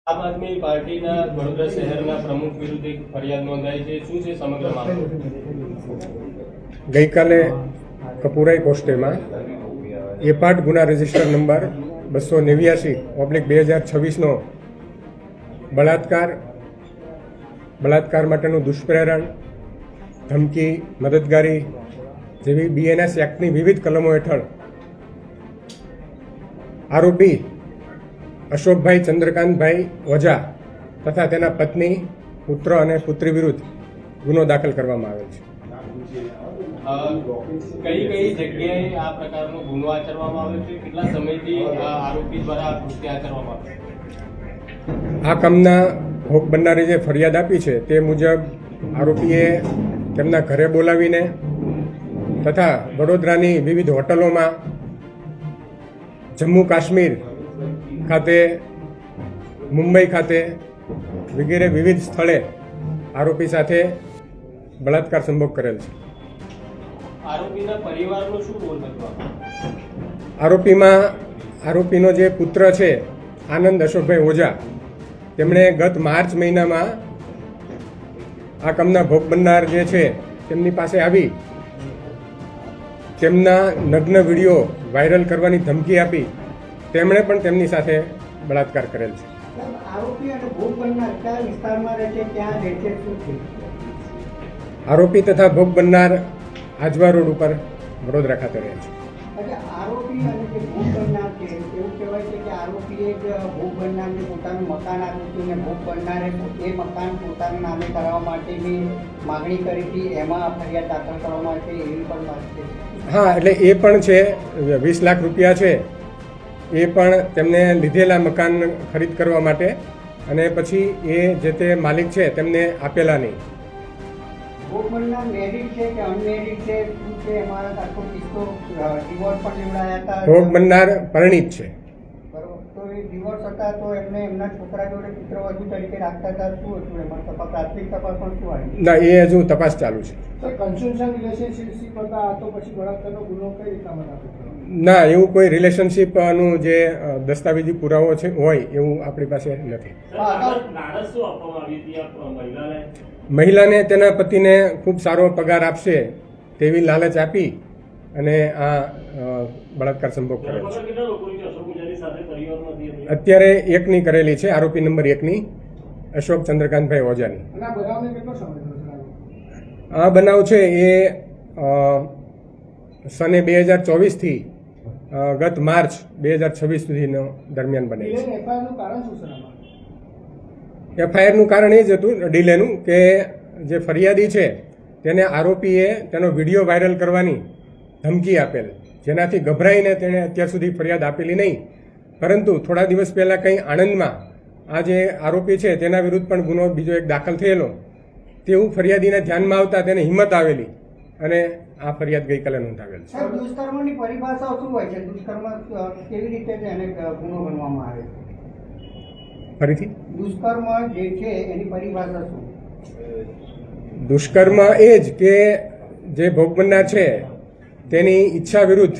આમ આદમી પાર્ટીના વડોદરા શહેરના પ્રમુખ વિરુદ્ધ એક ફરિયાદ નોંધાઈ છે. શું છે સમગ્ર મામલો? ગઈકાલે કપુરાઈ પોસ્ટેમાં એપાટ ગુના રજિસ્ટર નંબર 289/2026 બળાત્કાર માટેનું દુષ્પ્રેરણ, ધમકી, મદદગારી જેવી BNS એક્ટની વિવિધ કલમો હેઠળ આરોપી અશોકભાઈ ચંદ્રકાંતભાઈ ઓઝા તથા તેના પત્ની, પુત્ર અને પુત્રી વિરુદ્ધ ગુનો દાખલ કરવામાં આવેલ છે. કઈ જગ્યાએ આ પ્રકારનો ગુનો આચરવામાં આવ્યો છે? કેટલા સમયથી આરોપી દ્વારા આ કૃત્ય આચરવામાં આવ્યું? આ કામના ભોગ બનનારે જે ફરિયાદ આપી છે તે મુજબ આરોપીએ તેમના ઘરે બોલાવીને તથા વડોદરાની વિવિધ હોટલોમાં, જમ્મુ કાશ્મીર ખાતે, મુંબઈ ખાતે વગેરે વિવિધ સ્થળે આરોપી સાથે બળાત્કાર સંભોગ કરેલ છે. આરોપીના પરિવારનો શું રોલ હતો? આરોપીનો જે પુત્ર છે આનંદ અશોકભાઈ ઓઝા, તેમણે ગત માર્ચ મહિનામાં આ કામના ભોગ બનનાર જે છે તેમની પાસે આવી તેમના નગ્ન વિડીયો વાયરલ કરવાની ધમકી આપી તેમણે પણ તેમની સાથે બળાત્કાર કરેલ છે. આરોપી તથા ભોગ બનનાર આજવા રોડ ઉપર વડોદરા ખાતે રહે છે. આરોપી અને જે ભોગ બનનાર છે એવું કહેવાય છે કે આરોપીએ જ ભોગ બનનારને પોતાનું મકાન આપ્યું હતું અને ભોગ બનનારે એ મકાન પોતાના નામે કરાવવા માટેની માગણી કરી હતી. એમાં ફરિયાદ દાખલ કરવા માટે એવી પણ વાત છે. હા, એટલે એ પણ છે. 20 લાખ રૂપિયા છે એ પણ તેમને લીધેલા મકાન ખરીદ કરવા માટે અને પછી એ જે તે માલિક છે તેમને આપેલા નહીં. ભોગ બનનાર મેરિડ છે કે અનમેરિડ છે, શું છે એમાં આખો કિસ્સો? ડિવોર્સ પણ લેવડાયા હતા. ભોગ બનનાર પરિણીત છે. બરોબર. તો એ ડિવોર્સ હતા તો એમને એમના છોકરા જોડે પુત્રવધુ તરીકે રાખતા હતા. શું હતું એમાં પ્રાથમિક તપાસ પણ શું આવી? ના, એ હજુ તપાસ ચાલુ છે. કન્સ્યુશન રિલેશનશિપ હતા તો પછી બળાત્કારનો ગુનો કઈ રીતના બનાવ્યો? ના, એવું કોઈ રિલેશનશીપનું જે દસ્તાવેજી પુરાવો છે હોય એવું આપણી પાસે નથી. મહિલાને તેના પતિને ખૂબ સારો પગાર આપશે તેવી લાલચ આપી અને આ બળાત્કાર સંભોગ કરેલ છે. અત્યારે એકની કરેલી છે, આરોપી નંબર 1ની અશોક ચંદ્રકાંતભાઈ ઓઝાની. આ બનાવ છે એ સને 2024 થી ગત માર્ચ 2026 સુધીનો દરમિયાન બનેલ છે. FIRનું કારણ એ જ હતું ડીલેનું કે જે ફરિયાદી છે તેને આરોપીએ તેનો વિડીયો વાયરલ કરવાની ધમકી આપેલ, જેનાથી ગભરાઈને તેણે અત્યાર સુધી ફરિયાદ આપેલી નહીં. પરંતુ થોડા દિવસ પહેલાં કંઈ આણંદમાં આ જે આરોપી છે તેના વિરુદ્ધ પણ ગુનો બીજો એક દાખલ થયેલો, તેવું ફરિયાદીને ધ્યાનમાં આવતા તેને હિંમત આવેલી અને આ ફરિયાદ ગઈકાલે નોંધાવેલ છે. દુષ્કર્મની પરિભાષા શું હોય છે? દુષ્કર્મ કેવી રીતે એને ગુનો ગણવામાં આવે છે? ફરીથી? દુષ્કર્મ જે છે એની પરિભાષા શું? દુષ્કર્મ એ જ કે જે ભોગ બનનાર છે તેની ઈચ્છા વિરુદ્ધ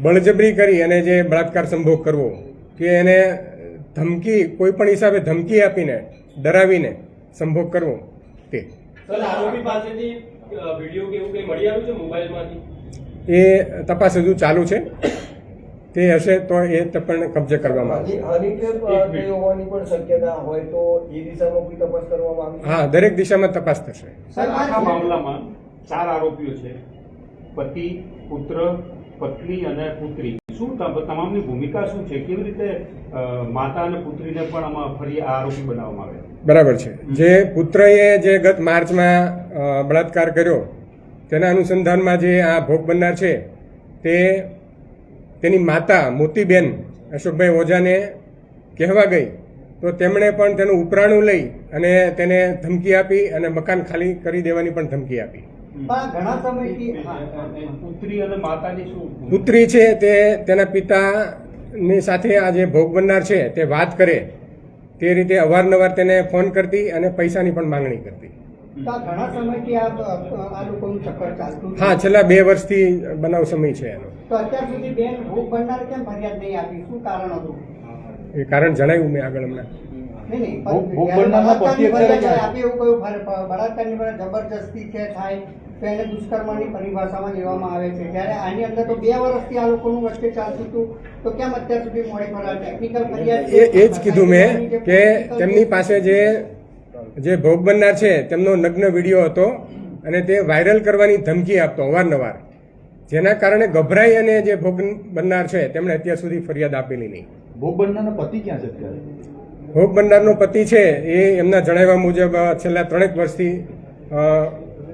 બળજબરી કરી અને જે બળાત્કાર સંભોગ કરવો કે એને ધમકી, કોઈ પણ હિસાબે ધમકી આપીને, ડરાવીને સંભોગ કરવો તે. આરોપી પાસેથી વિડીયો કે એવું કંઈ મળી આવ્યું છે મોબાઈલમાંથી? એ તપાસ હજુ ચાલુ છે. તે હશે તો એ પણ કબજે કરવામાં આવશે. હા, દરેક દિશામાં તપાસ થશે. આખા મામલામાં 4 આરોપીઓ છે, પતિ, પુત્ર, પત્ની અને પુત્રી. શું તમામની ભૂમિકા શું છે? કેવી રીતે માતા અને પુત્રીને પણ આમાં ફરી આરોપી બનાવવામાં આવે? બરાબર છે. જે પુત્રએ જે ગત માર્ચમાં બળાત્કાર કર્યો તેના અનુસંધાનમાં જે આ ભોગ બનનાર છે તે તેની માતા મોતીબેન અશોકભાઈ ઓઝાને કહેવા ગઈ તો તેમણે પણ તેનું ઉપરાણું લઈ અને તેને ધમકી આપી અને મકાન ખાલી કરી દેવાની પણ ધમકી આપી. ઘણા સમયથી પુત્રી અને માતાની શું? પુત્રી છે તે તેના પિતાની સાથે આ જે ભોગ બનનાર છે તે વાત કરે તે રીતે અવારનવાર તેને ફોન કરતી અને પૈસાની પણ માંગણી કરતી. ઘણા સમયથી આ લોકોનું ચક્કર ચાલતું? હા, છેલ્લા 2 વર્ષથી બનાવ સમય છે એનો. તો અત્યાર સુધી બેન ભોગ બનનાર કેમ ફરિયાદ નહીં આપી? શું કારણ હતું? એ કારણ જણાવ્યું મેં આગળ હમણાં. નહીં, નહીં, ભોગ પણ બનનારના પતિ અત્યારે બલાત્કારની ક્યાં? આપે એવું કહ્યું બળાત્કારની ફરિયાદ જબરજસ્તી છે થાય તો એને દુષ્કર્મની પરિભાષામાં લેવામાં આવે છે. જ્યારે આની અંદર તો 2 વર્ષથી આ લોકોનું વચ્ચે ચાલતું હતું, તો કેમ અત્યાર સુધી મોડી ફરિયાદ ટેકનિકલ ફરિયાદ છે? એ જ કીધું મેં કે તેમની પાસે જે ભોગ બનનાર છે તેમનો નગ્ન વિડીયો હતો અને તે વાયરલ કરવાની ધમકી આપતો અવારનવાર, જેના કારણે ગભરાઈ અને જે ભોગ બનનાર છે તેમણે અત્યાર સુધી ફરિયાદ આપેલી નહીં. ભોગ બનનારના પતિ ક્યાં છે અત્યારે? ભોગ બનનારનો પતિ છે એ એમના જણાવ્યા મુજબ છેલ્લા 3 વર્ષથી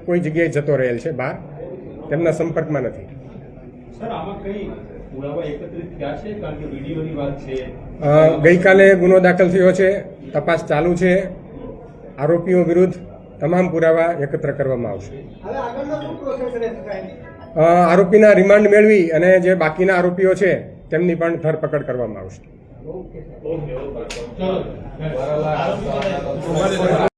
કોઈ જગ્યાએ જતો રહેલ છે બહાર, તેમના સંપર્કમાં નથી. સર, આમાં કઈ પુરાવા એકત્રિત થયા છે? કારણ કે વિડીયોની વાત છે. ગઈકાલે ગુનો દાખલ થયો છે, તપાસ ચાલુ છે. આરોપીઓ વિરુદ્ધ તમામ પુરાવા એકત્ર કરવામાં આવશે. હવે આગળનો શું પ્રોસેસ રહેશે સાહેબ? આરોપીના રિમાન્ડ મેળવી અને જે બાકીના આરોપીઓ છે તેમની પણ ધરપકડ કરવામાં આવશે. ઓકે. Okay, okay. ચલો.